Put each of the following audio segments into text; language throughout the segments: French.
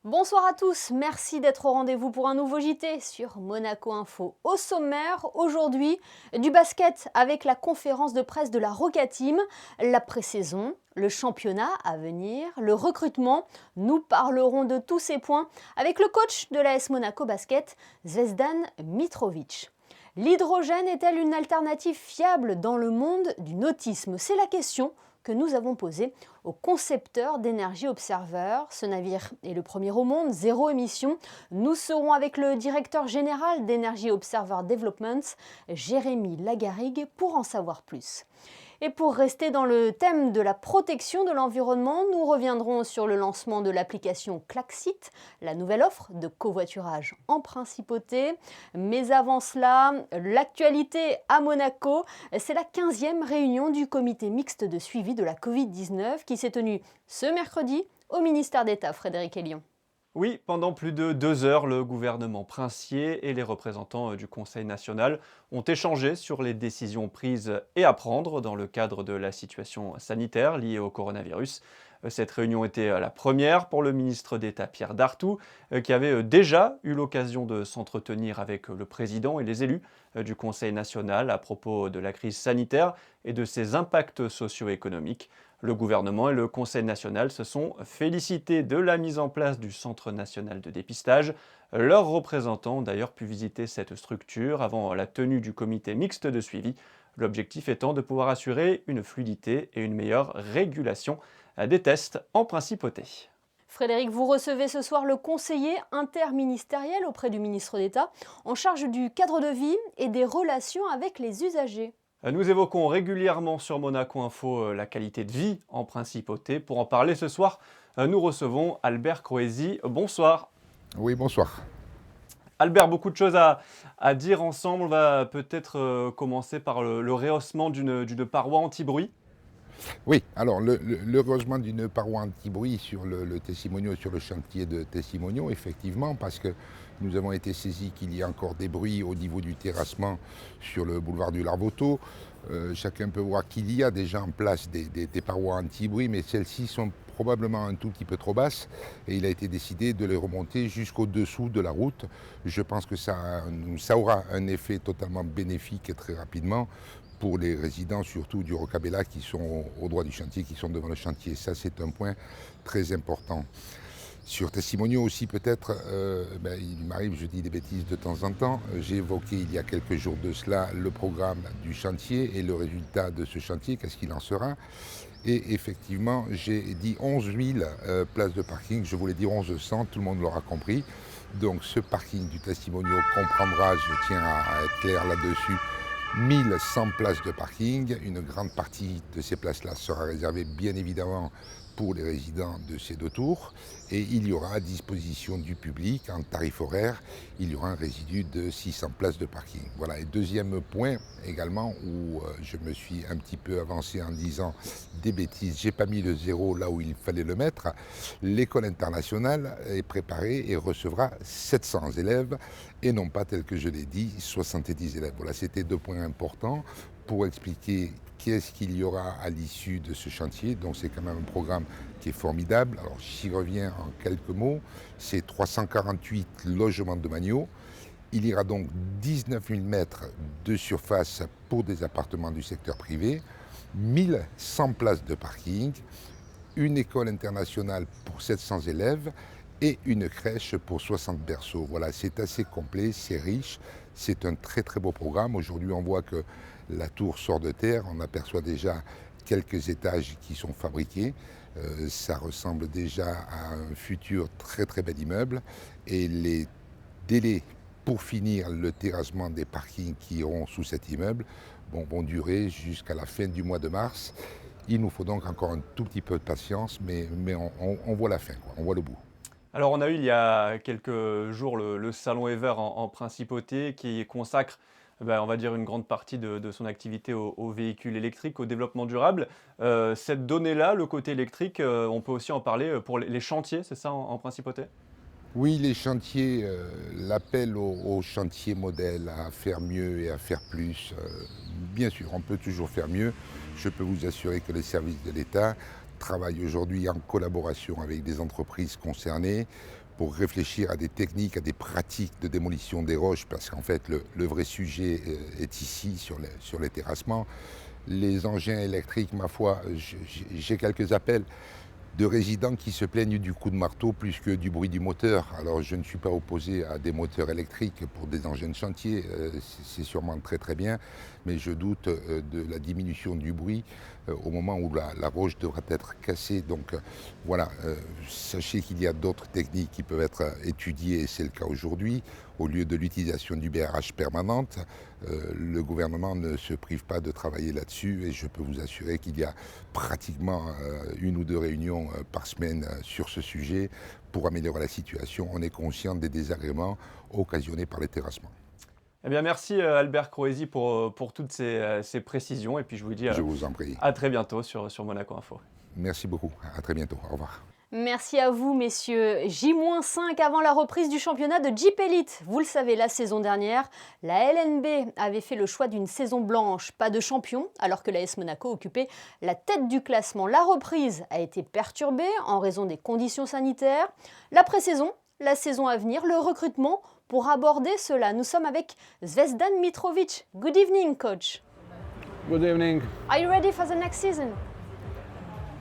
Bonsoir à tous, merci d'être au rendez-vous pour un nouveau JT sur Monaco Info. Au sommaire, aujourd'hui, du basket avec la conférence de presse de la Roca Team, la pré-saison, le championnat à venir, le recrutement. Nous parlerons de tous ces points avec le coach de l'AS Monaco Basket, Zvezdan Mitrovic. L'hydrogène est-elle une alternative fiable dans le monde du nautisme? C'est la question que nous avons posée au concepteur d'Energy Observer. Ce navire est le premier au monde, zéro émission. Nous serons avec le directeur général d'Energy Observer Development, Jérémy Lagarigue, pour en savoir plus. Et pour rester dans le thème de la protection de l'environnement, nous reviendrons sur le lancement de l'application Klaxit, la nouvelle offre de covoiturage en principauté. Mais avant cela, l'actualité à Monaco, c'est la 15e réunion du comité mixte de suivi de la Covid-19 qui s'est tenue ce mercredi au ministère d'État, Frédéric Hélion. Oui, pendant plus de 2 heures, le gouvernement princier et les représentants du Conseil national ont échangé sur les décisions prises et à prendre dans le cadre de la situation sanitaire liée au coronavirus. Cette réunion était la première pour le ministre d'État Pierre Dartout, qui avait déjà eu l'occasion de s'entretenir avec le président et les élus du Conseil national à propos de la crise sanitaire et de ses impacts socio-économiques. Le gouvernement et le Conseil national se sont félicités de la mise en place du Centre national de dépistage. Leurs représentants ont d'ailleurs pu visiter cette structure avant la tenue du comité mixte de suivi, l'objectif étant de pouvoir assurer une fluidité et une meilleure régulation des tests en principauté. Frédéric, vous recevez ce soir le conseiller interministériel auprès du ministre d'État en charge du cadre de vie et des relations avec les usagers. Nous évoquons régulièrement sur Monaco Info la qualité de vie en principauté. Pour en parler ce soir, nous recevons Albert Croesi. Bonsoir. Oui, bonsoir. Albert, beaucoup de choses à dire ensemble. On va peut-être commencer par le rehaussement d'une paroi anti-bruit. Oui, alors le rehaussement d'une paroi anti-bruit sur le Tessimonio, sur le chantier de Tessimonio, effectivement, parce que nous avons été saisis qu'il y a encore des bruits au niveau du terrassement sur le boulevard du Larvoto. Chacun peut voir qu'il y a déjà en place des parois anti-bruit, mais celles-ci sont probablement un tout petit peu trop basses et il a été décidé de les remonter jusqu'au-dessous de la route. Je pense que ça aura un effet totalement bénéfique et très rapidement pour les résidents, surtout du Rocabella, qui sont au droit du chantier, qui sont devant le chantier. Ça, c'est un point très important. Sur Tessimonio aussi, peut-être, il m'arrive, je dis des bêtises de temps en temps. J'ai évoqué il y a quelques jours de cela le programme du chantier et le résultat de ce chantier, qu'est-ce qu'il en sera. Et effectivement, j'ai dit 11 000 places de parking, je voulais dire 1100, tout le monde l'aura compris. Donc ce parking du Tessimonio comprendra, je tiens à être clair là-dessus, 1100 places de parking. Une grande partie de ces places-là sera réservée bien évidemment pour les résidents de ces deux tours et il y aura à disposition du public en tarif horaire, il y aura un résidu de 600 places de parking. Voilà, et deuxième point également où je me suis un petit peu avancé en disant des bêtises, j'ai pas mis le zéro là où il fallait le mettre. L'école internationale est préparée et recevra 700 élèves et non pas, tel que je l'ai dit, 70 élèves. Voilà, c'était deux points importants pour expliquer qu'est-ce qu'il y aura à l'issue de ce chantier. Donc c'est quand même un programme qui est formidable. Alors j'y reviens en quelques mots. C'est 348 logements de Magno. Il y aura donc 19 000 mètres de surface pour des appartements du secteur privé, 1100 places de parking, une école internationale pour 700 élèves et une crèche pour 60 berceaux. Voilà, c'est assez complet, c'est riche, c'est un très très beau programme. Aujourd'hui, on voit que la tour sort de terre, on aperçoit déjà quelques étages qui sont fabriqués. Ça ressemble déjà à un futur très très bel immeuble et les délais pour finir le terrassement des parkings qui iront sous cet immeuble vont durer jusqu'à la fin du mois de mars. Il nous faut donc encore un tout petit peu de patience, mais on voit la fin, quoi. On voit le bout. Alors on a eu il y a quelques jours le salon Ever en principauté qui consacre on va dire une grande partie de son activité aux véhicules électriques, au développement durable. Cette donnée-là, le côté électrique, on peut aussi en parler pour les chantiers, c'est ça en principauté? Oui, les chantiers, l'appel aux chantiers modèles à faire mieux et à faire plus, bien sûr, on peut toujours faire mieux. Je peux vous assurer que les services de l'État travaille aujourd'hui en collaboration avec des entreprises concernées pour réfléchir à des techniques, à des pratiques de démolition des roches, parce qu'en fait le vrai sujet est ici sur les terrassements. Les engins électriques, ma foi, j'ai quelques appels de résidents qui se plaignent du coup de marteau plus que du bruit du moteur. Alors je ne suis pas opposé à des moteurs électriques pour des engins de chantier, c'est sûrement très très bien, mais je doute de la diminution du bruit au moment où la roche devra être cassée. Donc voilà, sachez qu'il y a d'autres techniques qui peuvent être étudiées, et c'est le cas aujourd'hui. Au lieu de l'utilisation du BRH permanente, le gouvernement ne se prive pas de travailler là-dessus, et je peux vous assurer qu'il y a pratiquement une ou deux réunions par semaine sur ce sujet pour améliorer la situation. On est conscient des désagréments occasionnés par les terrassements. Eh bien, merci Albert Croesi pour toutes ces précisions. Et puis je vous dis Je vous en prie. à très bientôt sur Monaco Info. Merci beaucoup. À très bientôt. Au revoir. Merci à vous, messieurs. J-5 avant la reprise du championnat de Jeep Elite. Vous le savez, la saison dernière, la LNB avait fait le choix d'une saison blanche, pas de champion, alors que l'AS Monaco occupait la tête du classement. La reprise a été perturbée en raison des conditions sanitaires. La pré-saison, la saison à venir, le recrutement. Pour aborder cela, nous sommes avec Zvezdan Mitrovic. Good evening, coach. Good evening. Are you ready for the next season?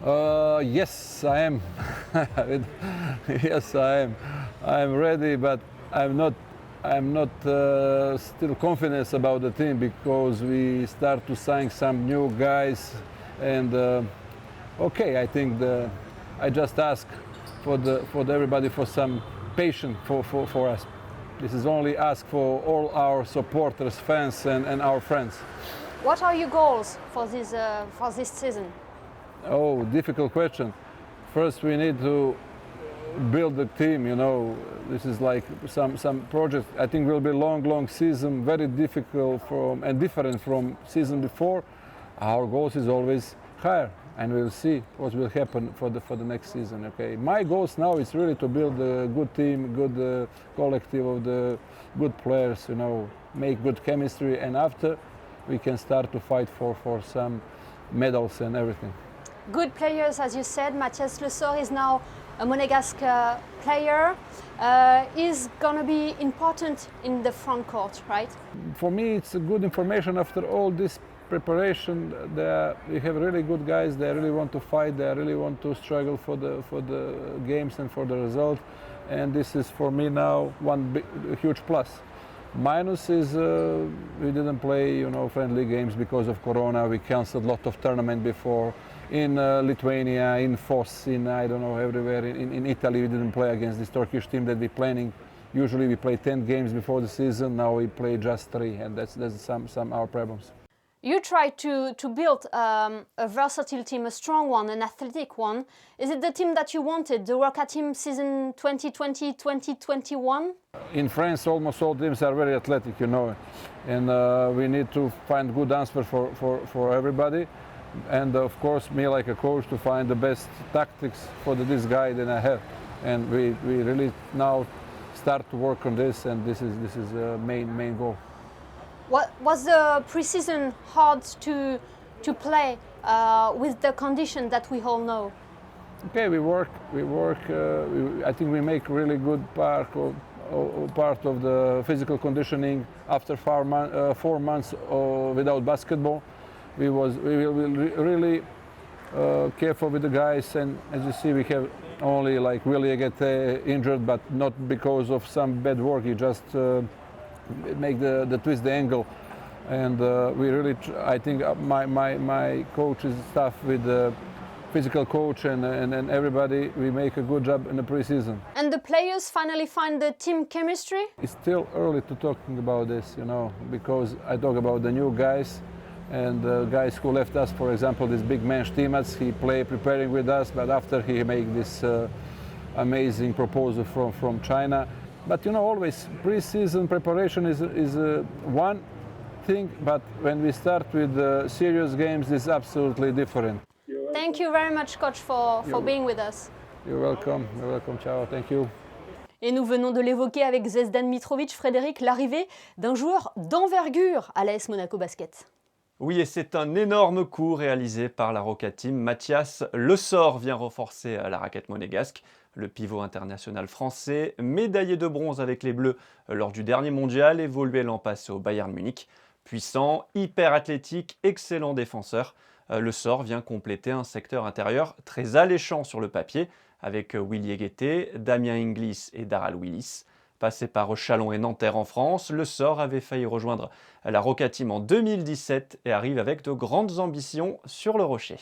Yes, I am. Yes, I am. I'm ready, but I'm not. Still confident about the team because we start to sign some new guys, and okay, I think I just ask for everybody for some patience for us. This is only ask for all our supporters, fans, and our friends. What are your goals for this season? Oh, difficult question. First, we need to build the team. You know, this is like some projects. I think will be long season, very difficult and different from season before. Our goals is always higher, and we'll see what will happen for the next season. Okay, my goals now is really to build a good team, good collective of the good players. You know, make good chemistry, and after we can start to fight for some medals and everything. Good players, as you said. Mathias Le Sort is now a Monegasque player. Is going to be important in the front court, right? For me, it's a good information after all this preparation. We have really good guys. They really want to fight. They really want to struggle for the games and for the result. And this is for me now huge plus. Minus is we didn't play, you know, friendly games because of Corona. We canceled a lot of tournament before. In Lithuania, in Foss, in I don't know, everywhere. In Italy, we didn't play against this Turkish team that we're planning. Usually we play 10 games before the season. Now we play just 3, and that's some our problems. You try to build a versatile team, a strong one, an athletic one. Is it the team that you wanted, the Roca team season 2020-2021? In France, almost all teams are very athletic, you know, and we need to find good answer for everybody. And of course, me like a coach to find the best tactics for this guy that I have, and we really now start to work on this, and this is the main goal. What was the preseason hard to play with the condition that we all know? Okay, we work. I think we make really good part of the physical conditioning after 4 months without basketball. We will really careful with the guys, and as you see, we have only like Willie get injured, but not because of some bad work. He just make the twist the angle, and we really. I think my coach's staff with the physical coach and everybody, we make a good job in the preseason. And the players finally find the team chemistry? It's still early to talking about this, you know, because I talk about the new guys. And the guys who left us, for example, this big man Stimats, he preparing with us, but after he made this amazing proposal from China. But you know, always pre-season preparation is one thing, but when we start with serious games, it's absolutely different. Thank you very much, coach, for being with us. You're welcome. Ciao. Thank you. Et nous venons de l'évoquer avec Zvezdan Mitrovic, Frédéric, l'arrivée d'un joueur d'envergure à l'AS Monaco Basket. Oui, et c'est un énorme coup réalisé par la Roca Team. Mathias Le Sort vient renforcer la raquette monégasque. Le pivot international français, médaillé de bronze avec les Bleus lors du dernier mondial, évoluait l'an passé au Bayern Munich. Puissant, hyper athlétique, excellent défenseur, Le Sort vient compléter un secteur intérieur très alléchant sur le papier, avec Willy Guettet, Damien Inglis et Daral Willis. Passé par Chalon et Nanterre en France, Le Sort avait failli rejoindre la Roca Team en 2017 et arrive avec de grandes ambitions sur le Rocher.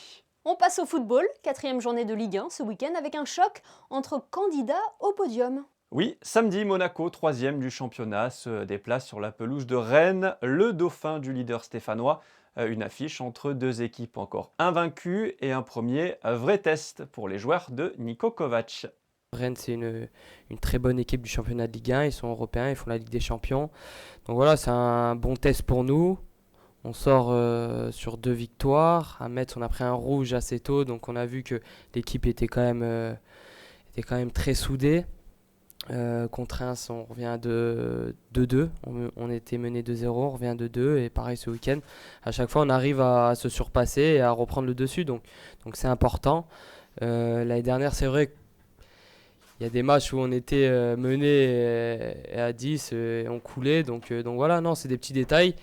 On passe au football, 4e journée de Ligue 1 ce week-end avec un choc entre candidats au podium. Oui, samedi, Monaco, 3e du championnat, se déplace sur la pelouse de Rennes, le dauphin du leader stéphanois. Une affiche entre deux équipes encore invaincues et un premier vrai test pour les joueurs de Niko Kovac. Rennes, c'est une très bonne équipe du championnat de Ligue 1. Ils sont européens, ils font la Ligue des Champions. Donc voilà, c'est un bon test pour nous. On sort sur 2 victoires. À Metz, on a pris un rouge assez tôt. Donc on a vu que l'équipe était quand même très soudée. Contre Reims, on revient de 2-2. On était mené 2-0, on revient de 2. Et pareil ce week-end. À chaque fois, on arrive à se surpasser et à reprendre le dessus. Donc c'est important. L'année dernière, c'est vrai qu'il y a des matchs où on était mené à 10 et on coulait. Donc voilà, non, c'est des petits détails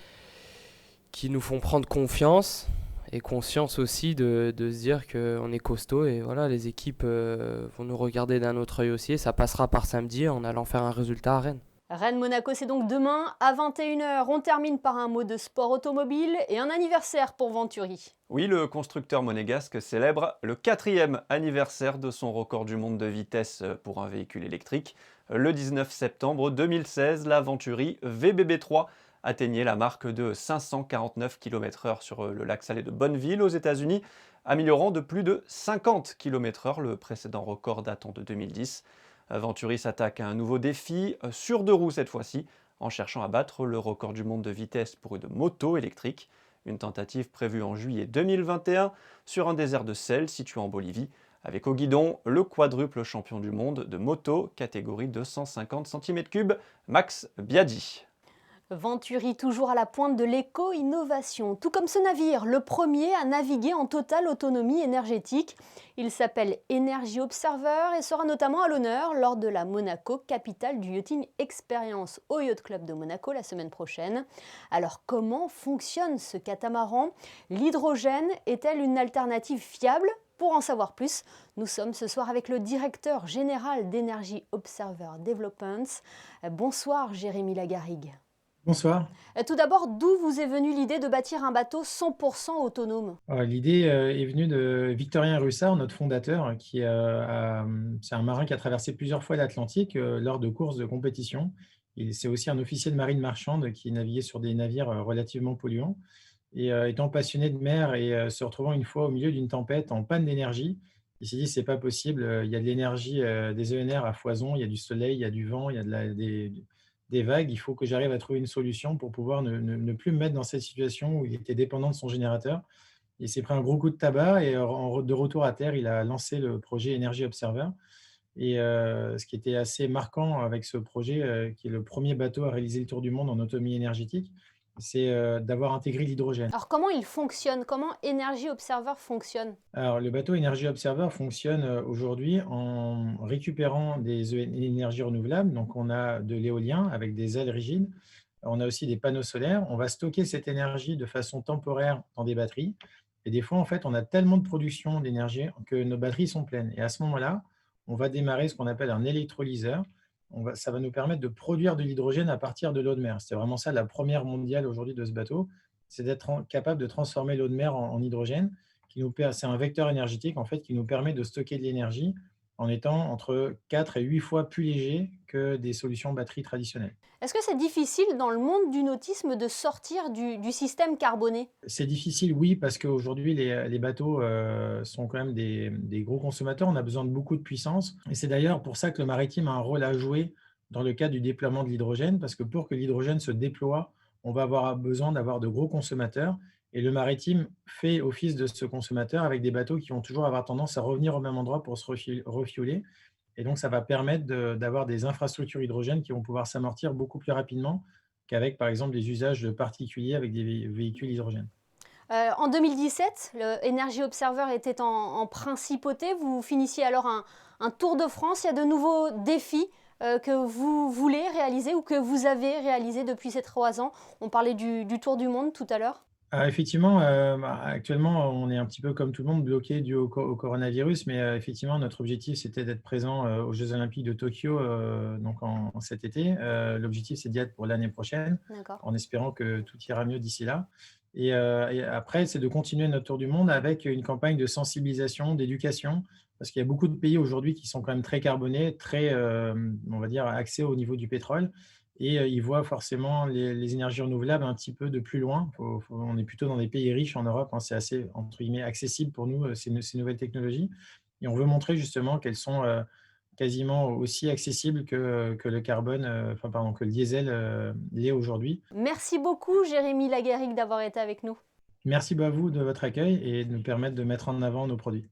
qui nous font prendre confiance et conscience aussi de se dire qu'on est costaud. Et voilà, les équipes vont nous regarder d'un autre œil aussi. Et ça passera par samedi en allant faire un résultat à Rennes. Rennes-Monaco, c'est donc demain à 21h. On termine par un mot de sport automobile et un anniversaire pour Venturi. Oui, le constructeur monégasque célèbre le 4e anniversaire de son record du monde de vitesse pour un véhicule électrique. Le 19 septembre 2016, la Venturi VBB3 atteignait la marque de 549 km/h sur le lac salé de Bonneville aux États-Unis, améliorant de plus de 50 km/h le précédent record datant de 2010. Venturi s'attaque à un nouveau défi, sur 2 roues cette fois-ci, en cherchant à battre le record du monde de vitesse pour une moto électrique. Une tentative prévue en juillet 2021 sur un désert de sel situé en Bolivie, avec au guidon le quadruple champion du monde de moto, catégorie 250 cm3, Max Biaggi. Venturi toujours à la pointe de l'éco-innovation, tout comme ce navire, le premier à naviguer en totale autonomie énergétique. Il s'appelle Energy Observer et sera notamment à l'honneur lors de la Monaco Capitale du Yachting Experience au Yacht Club de Monaco la semaine prochaine. Alors comment fonctionne ce catamaran? L'hydrogène est-elle une alternative fiable? Pour en savoir plus, nous sommes ce soir avec le directeur général d'Energy Observer Developments. Bonsoir Jérémy Lagarrigue. Bonsoir. Tout d'abord, d'où vous est venue l'idée de bâtir un bateau 100% autonome? L'idée est venue de Victorien Russard, notre fondateur, c'est un marin qui a traversé plusieurs fois l'Atlantique lors de courses de compétition. C'est aussi un officier de marine marchande qui naviguait sur des navires relativement polluants. Et étant passionné de mer et se retrouvant une fois au milieu d'une tempête en panne d'énergie, il s'est dit c'est pas possible, il y a de l'énergie, des ENR à foison, il y a du soleil, il y a du vent, il y a des vagues, il faut que j'arrive à trouver une solution pour pouvoir ne plus me mettre dans cette situation où il était dépendant de son générateur. Il s'est pris un gros coup de tabac et de retour à terre, il a lancé le projet Energy Observer. Et ce qui était assez marquant avec ce projet, qui est le premier bateau à réaliser le tour du monde en autonomie énergétique, c'est d'avoir intégré l'hydrogène. Alors comment il fonctionne? Comment Energy Observer fonctionne? Alors, le bateau Energy Observer fonctionne aujourd'hui en récupérant des énergies renouvelables. Donc, on a de l'éolien avec des ailes rigides. On a aussi des panneaux solaires. On va stocker cette énergie de façon temporaire dans des batteries. Et des fois, en fait, on a tellement de production d'énergie que nos batteries sont pleines. Et à ce moment-là, on va démarrer ce qu'on appelle un électrolyseur. Ça va nous permettre de produire de l'hydrogène à partir de l'eau de mer. C'est vraiment ça la première mondiale aujourd'hui de ce bateau, c'est d'être capable de transformer l'eau de mer en hydrogène. C'est un vecteur énergétique en fait, qui nous permet de stocker de l'énergie en étant entre 4 et 8 fois plus léger que des solutions batteries traditionnelles. Est-ce que c'est difficile dans le monde du nautisme de sortir du système carboné? C'est difficile, oui, parce qu'aujourd'hui, les bateaux sont quand même des gros consommateurs. On a besoin de beaucoup de puissance. Et c'est d'ailleurs pour ça que le maritime a un rôle à jouer dans le cadre du déploiement de l'hydrogène, parce que pour que l'hydrogène se déploie, on va avoir besoin d'avoir de gros consommateurs. Et le maritime fait office de ce consommateur avec des bateaux qui vont toujours avoir tendance à revenir au même endroit pour se refueler. Et donc, ça va permettre d'avoir des infrastructures hydrogènes qui vont pouvoir s'amortir beaucoup plus rapidement qu'avec, par exemple, des usages particuliers avec des véhicules hydrogènes. En 2017, le Energy Observer était en principauté. Vous finissiez alors un Tour de France. Il y a de nouveaux défis que vous voulez réaliser ou que vous avez réalisé depuis ces 3 ans. On parlait du Tour du Monde tout à l'heure. Effectivement, actuellement, on est un petit peu comme tout le monde bloqué dû au coronavirus, mais effectivement, notre objectif, c'était d'être présent aux Jeux Olympiques de Tokyo donc cet été. L'objectif, c'est d'y être pour l'année prochaine, D'accord. en espérant que tout ira mieux d'ici là. Et après, c'est de continuer notre tour du monde avec une campagne de sensibilisation, d'éducation, parce qu'il y a beaucoup de pays aujourd'hui qui sont quand même très carbonés, très, on va dire, axés au niveau du pétrole. Et ils voient forcément les énergies renouvelables un petit peu de plus loin. On est plutôt dans des pays riches en Europe, hein, c'est assez, entre guillemets, accessible pour nous, ces nouvelles technologies. Et on veut montrer justement qu'elles sont quasiment aussi accessibles que le carbone, que le diesel l'est aujourd'hui. Merci beaucoup, Jérémy Laguerrigue, d'avoir été avec nous. Merci à vous de votre accueil et de nous permettre de mettre en avant nos produits.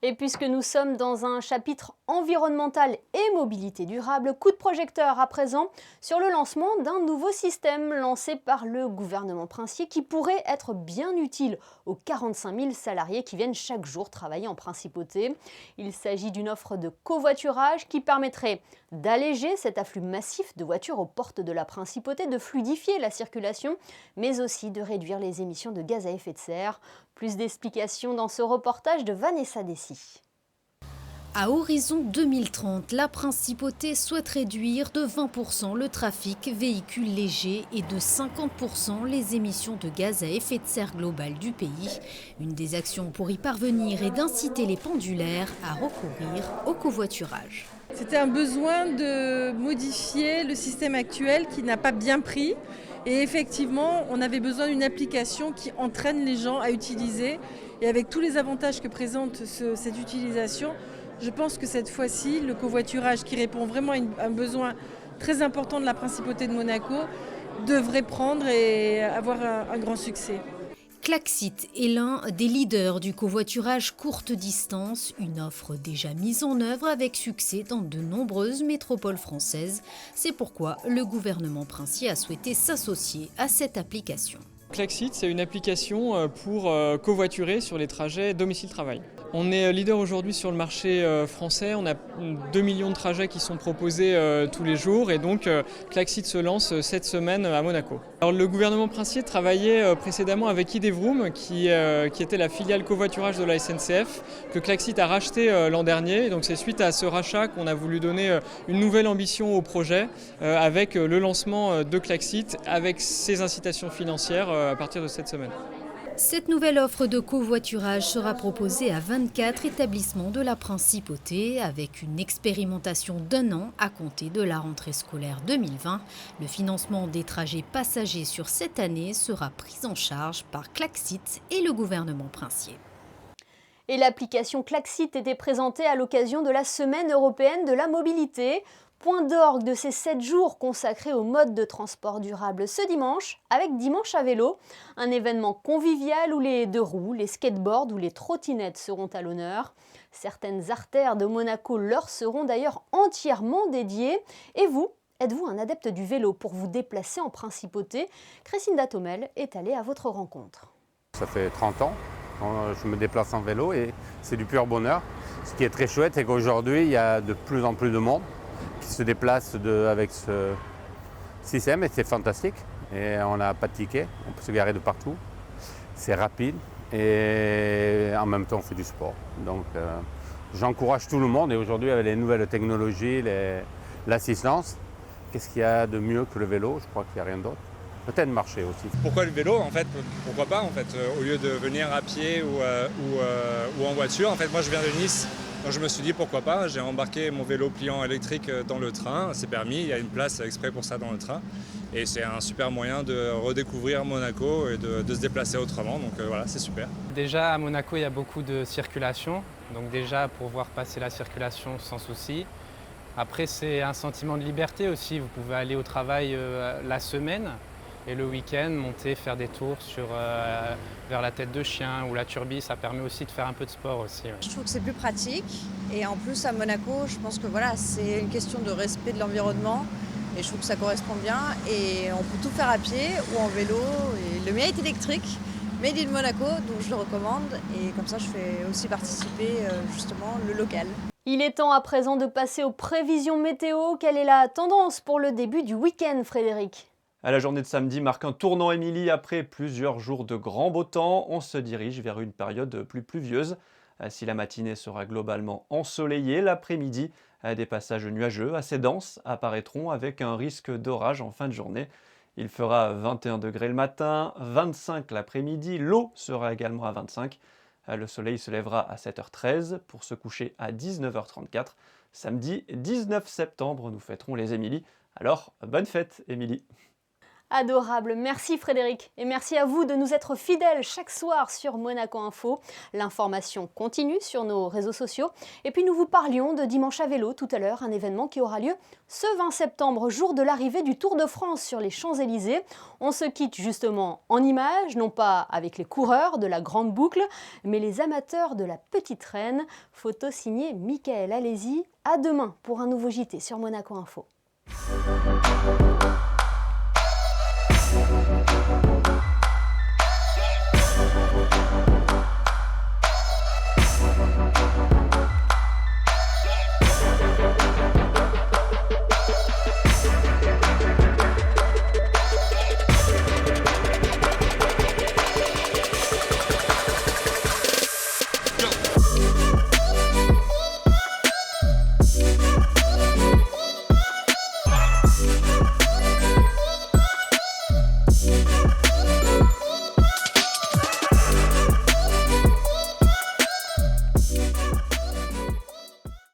Et puisque nous sommes dans un chapitre environnemental et mobilité durable, coup de projecteur à présent sur le lancement d'un nouveau système lancé par le gouvernement princier qui pourrait être bien utile aux 45 000 salariés qui viennent chaque jour travailler en principauté. Il s'agit d'une offre de covoiturage qui permettrait d'alléger cet afflux massif de voitures aux portes de la principauté, de fluidifier la circulation, mais aussi de réduire les émissions de gaz à effet de serre. Plus d'explications dans ce reportage de Vanessa Dessy. À horizon 2030, la principauté souhaite réduire de 20% le trafic véhicules légers et de 50% les émissions de gaz à effet de serre global du pays. Une des actions pour y parvenir est d'inciter les pendulaires à recourir au covoiturage. C'était un besoin de modifier le système actuel qui n'a pas bien pris. Et effectivement, on avait besoin d'une application qui entraîne les gens à utiliser. Et avec tous les avantages que présente cette utilisation, je pense que cette fois-ci, le covoiturage qui répond vraiment à un besoin très important de la principauté de Monaco devrait prendre et avoir un grand succès. Klaxit est l'un des leaders du covoiturage courte distance, une offre déjà mise en œuvre avec succès dans de nombreuses métropoles françaises. C'est pourquoi le gouvernement princier a souhaité s'associer à cette application. Klaxit, c'est une application pour covoiturer sur les trajets domicile-travail. On est leader aujourd'hui sur le marché français, on a 2 millions de trajets qui sont proposés tous les jours et donc Klaxit se lance cette semaine à Monaco. Alors, le gouvernement princier travaillait précédemment avec Idevroom qui était la filiale covoiturage de la SNCF que Klaxit a racheté l'an dernier. Et donc c'est suite à ce rachat qu'on a voulu donner une nouvelle ambition au projet avec le lancement de Klaxit avec ses incitations financières à partir de cette semaine. Cette nouvelle offre de covoiturage sera proposée à 24 établissements de la principauté avec une expérimentation d'1 an à compter de la rentrée scolaire 2020. Le financement des trajets passagers sur cette année sera pris en charge par Klaxit et le gouvernement princier. Et l'application Klaxit était présentée à l'occasion de la Semaine européenne de la mobilité. Point d'orgue de ces 7 jours consacrés au mode de transport durable ce dimanche, avec Dimanche à vélo, un événement convivial où les 2 roues, les skateboards ou les trottinettes seront à l'honneur. Certaines artères de Monaco leur seront d'ailleurs entièrement dédiées. Et vous, êtes-vous un adepte du vélo pour vous déplacer en principauté? Christine Datomel est allée à votre rencontre. Ça fait 30 ans que je me déplace en vélo et c'est du pur bonheur. Ce qui est très chouette, c'est qu'aujourd'hui, il y a de plus en plus de monde qui se déplace avec ce système et c'est fantastique. Et on n'a pas de ticket, on peut se garer de partout. C'est rapide et en même temps on fait du sport. Donc j'encourage tout le monde et aujourd'hui avec les nouvelles technologies, l'assistance, qu'est-ce qu'il y a de mieux que le vélo? Je crois qu'il n'y a rien d'autre. Peut-être marcher aussi. Pourquoi le vélo en fait? Pourquoi pas en fait? Au lieu de venir à pied ou en voiture. En fait moi je viens de Nice. Donc je me suis dit pourquoi pas, j'ai embarqué mon vélo pliant électrique dans le train, c'est permis, il y a une place exprès pour ça dans le train. Et c'est un super moyen de redécouvrir Monaco et de se déplacer autrement, donc voilà, c'est super. Déjà à Monaco il y a beaucoup de circulation, donc déjà pour pouvoir passer la circulation sans souci. Après c'est un sentiment de liberté aussi, vous pouvez aller au travail la semaine et le week-end monter, faire des tours vers la Tête de Chien ou la Turbie, ça permet aussi de faire un peu de sport aussi. Ouais. Je trouve que c'est plus pratique et en plus à Monaco, je pense que voilà, c'est une question de respect de l'environnement Et je trouve que ça correspond bien. Et on peut tout faire à pied ou en vélo. Et le mien est électrique, made in Monaco, donc je le recommande. Et comme ça, je fais aussi participer justement le local. Il est temps à présent de passer aux prévisions météo. Quelle est la tendance pour le début du week-end, Frédéric ? La journée de samedi marque un tournant, Émilie. Après plusieurs jours de grand beau temps, on se dirige vers une période plus pluvieuse. Si la matinée sera globalement ensoleillée, l'après-midi, des passages nuageux assez denses apparaîtront avec un risque d'orage en fin de journée. Il fera 21 degrés le matin, 25 l'après-midi, l'eau sera également à 25. Le soleil se lèvera à 7h13 pour se coucher à 19h34. Samedi 19 septembre, nous fêterons les Émilies. Alors, bonne fête, Émilie! Adorable, merci Frédéric et merci à vous de nous être fidèles chaque soir sur Monaco Info. L'information continue sur nos réseaux sociaux et puis nous vous parlions de Dimanche à vélo tout à l'heure, un événement qui aura lieu ce 20 septembre, jour de l'arrivée du Tour de France sur les Champs-Élysées. On se quitte justement en images, non pas avec les coureurs de la grande boucle, mais les amateurs de la petite reine. Photo signée Michael Alési. À demain pour un nouveau JT sur Monaco Info.